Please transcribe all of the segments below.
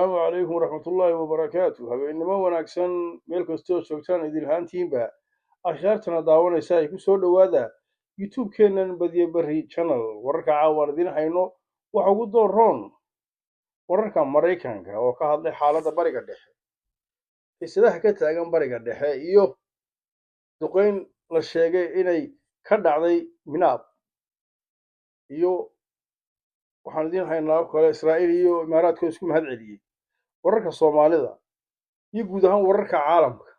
السلام عليكم ورحمة الله وبركاته. habeenimo wanaagsan meel kastoo joogtaan idil ahaantiinba ashaartana daawanaysa ay ku soo dhawaada youtube-keenan badiye bari channel wararka caawan idin hayno waxa ugu dooroon wararka Mareykanka oo ka hadlay xaaladda bariga dhexe xiisadaha ka taagan bariga dhexe iyo duqeyn la sheegay inay ka dhacday Minaab iyo waxaan idin haynaa kale Israa'iil iyo Imaaraadka isku mahad celiyay wararka Soomaalida iyo guud ahaan wararka caalamka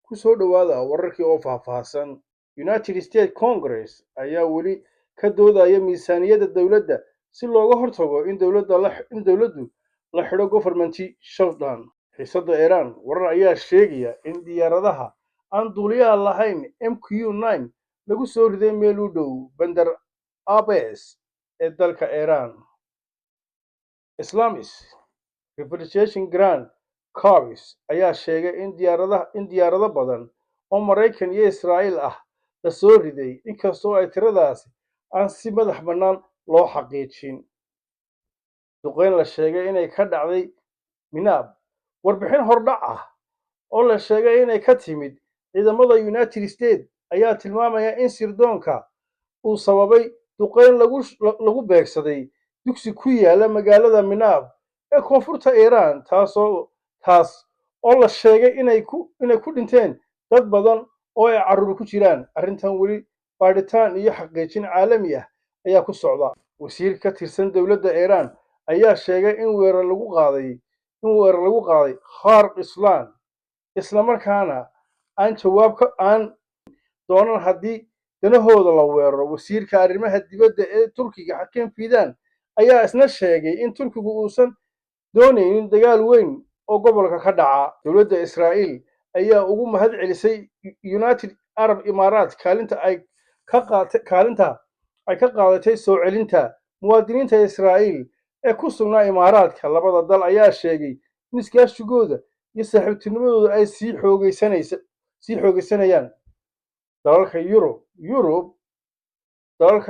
ku soo dhawaada wararkii oo faahfaahsan United States Congress ayaa weli ka doodaya miisaaniyadda dawladda si looga hortago in dawladdu la xidho government shutdown xiisadda Iran warar ayaa sheegaya in diyaaradaha aan duuliyaha lahayn MQ-9 lagu soo riday meel u dhow Bandar Abbas ee dalka Iran Islamist Repatriation Grand Corps ayaa sheegay in diyaarado badan oo Mareykan iyo Israa'iil ah la soo riday inkastoo ay tiradaasi aan si madax bannaan loo xaqiijin duqeyn la sheegay inay ka dhacday Minaab warbixin hordhac ah oo la sheegay inay ka timid ciidamada United States ayaa tilmaamaya in sirdoonka uu sababay duqeyn lagu beegsaday dugsi ku yaala magaalada Minaab ee koonfurta Iran taas oo la sheegay inay ku dhinteen dad badan oo ay carruur ku jiraan arrintan weli baadhitaan iyo xaqiijin caalami ah ayaa ku socda wasiir ka tirsan dowladda Iran ayaa sheegay in weerar lagu qaaday Kharq isla markaana aan jawaab aan doonan haddii danahooda la weeraro wasiirka arrimaha dibadda ee Turkiga Hakan Fidan ayaa isna sheegay in Turkigu uusan doonaynin dagaal weyn oo gobolka ka dhaca dowladda Israa'iil ayaa ugu mahad celisay United Arab Emirates kaalinta ay ka qaadatay soo celinta muwaadiniinta Israa'iil ee ku sugnaa Imaaraadka labada dal ayaa sheegay in iskaashigooda iyo saaxiibtinimadooda ay sii xoogaysanayaan dalalka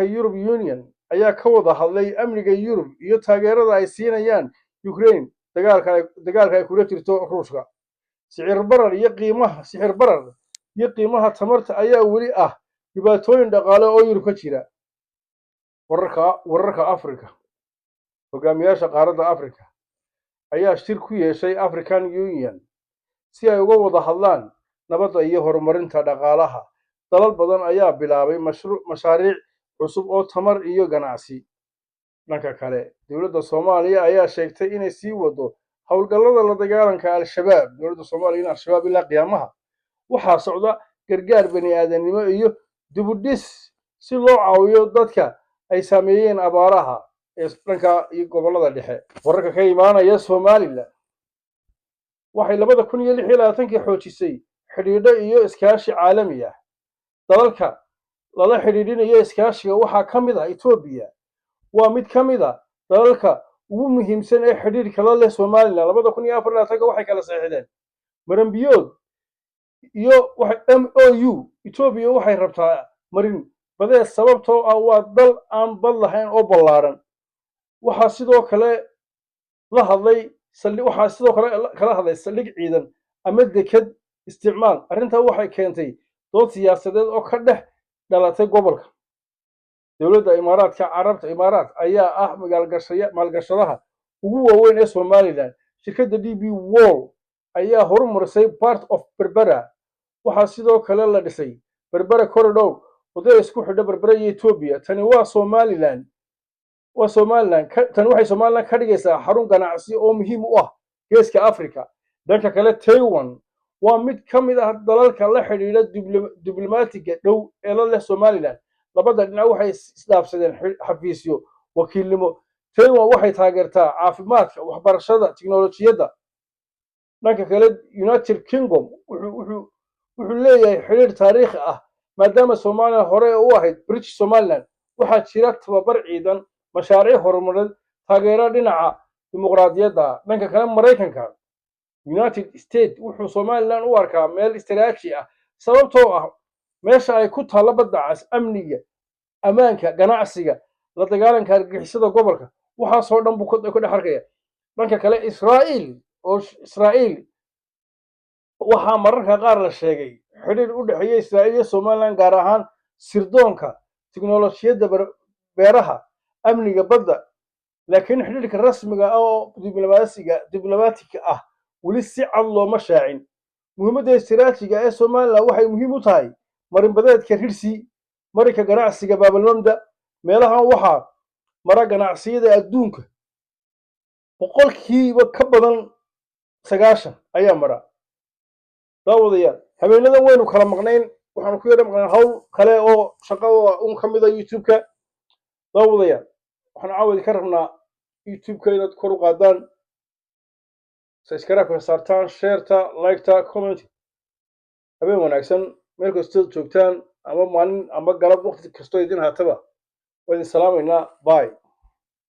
Yurub Union ayaa ka wada hadlay amniga Yurub iyo taageerada ay siinayaan Ukraine dagaalka ay kula jirto Ruushka sicir barar iyo qiimaha tamarta ayaa weli ah dhibaatooyin dhaqaale oo Yurub ka jira wararka Afrika hogaamiyaasha qaaradda Afrika ayaa shir ku yeeshay African Union si ay uga wada hadlaan nabadda iyo horumarinta dhaqaalaha dalal badan ayaa bilaabay mashaariic cusub oo tamar iyo ganacsi dhanka kale dowladda Soomaaliya ayaa sheegtay inay sii wado howlgallada la dagaalanka al-shabaab dowladda Soomaaliya al-shabaab ilaa qiyaamaha waxaa socda gargaar bani'aadanimo iyo dib u dhis si loo caawiyo dadka ay saameeyeen abaaraha ee dhanka iyo gobollada dhexe wararka ka imaanaya Soomaaliland waxay 2026 xoojisay xidhiidho iyo iskaashi caalami ah dalalka lala xidhiidhinayo iskaashiga waxaa ka mid ah Ethiopia waa mid ka mid ah dalalka ugu muhiimsan ee xidhiidhka la leh Soomaaliland 2024 waxay kala saxiixdeen maranbiyood iyo MOU Ethiopia waxay rabtaa marin badeed sababtoo ah waa dal aan bad lahayn oo ballaaran waxaa sidoo kale kala hadlay saldhig ciidan ama deked isticmaal arrintaa waxay keentay dood siyaasadeed oo ka dhex dhalatay gobolka dowladda Imaaraadka Carabta Imaaraat ayaa ah maalgashadaha ugu waaweyn ee Soomaaliland shirkadda DP World ayaa horumarisay Port of Berbera waxaa sidoo kale la dhisay Berbera Corridor wadada isku xidha Berbera iyo Ethiopia tani waxay Soomaaliland ka dhigaysaa xarun ganacsi oo muhiim u ah geeska Afrika dhanka kale Taiwan waa mid ka mid ah dalalka la xidhiidha diblomaatiga dhow ee la leh Soomaaliland labada dhinac waxay isdhaafsadeen xafiisyo wakiilnimo Taiwan waxay taageertaa caafimaadka waxbarashada tiknoolajiyadda dhanka kale United Kingdom wuxuu leeyahay xiriir taariikhi ah maadaama Soomaaliya hore u ahayd British Somaliland waxaa jira tababar ciidan mashaariic horumarineed taageero dhinaca dimuqraadiyadda dhanka kale Mareykanka United States wuxuu Soomaaliland u arkaa meel istiraatiiji ah sababtoo ah meesha ay ku taalo badda cas amniga ammaanka ganacsiga la dagaalanka argagixisada gobolka waxaasoo dhan buu ku dhex arkaya dhanka kale Israa'iil waxaa mararka qaar la sheegay xidhiidh u dhexeeya Israa'iil iyo Somaliland gaar ahaan sirdoonka tiknoolajiyadda beeraha amniga badda laakiin xidhiidhka rasmiga ah oo diblomaatiga ah weli si cad looma shaacin muhiimadda istiraatiijiga ee Somaliland waxay muhiim u tahay marinbadeedka Rirsi marinka ganacsiga baabalmamda meelahan waxaa mara ganacsiyada adduunka boqolkiiba ka badan 90 ayaa mara daawadayaal habeenadan waynu kala maqnayn waxaanu ku yara maqnayn hawl kale oo shaqo un ka mid ah youtube-ka daawadayaal waxaan caawidi ka rabnaa youtube-ka inaad kor u qaadaan subscribe-ka saartaan sheerta like-ta comment habeen wanaagsan meel kastood joogtaan ama maalin ama galab waqti kastoo idin haataba waa idin salaamaynaa bye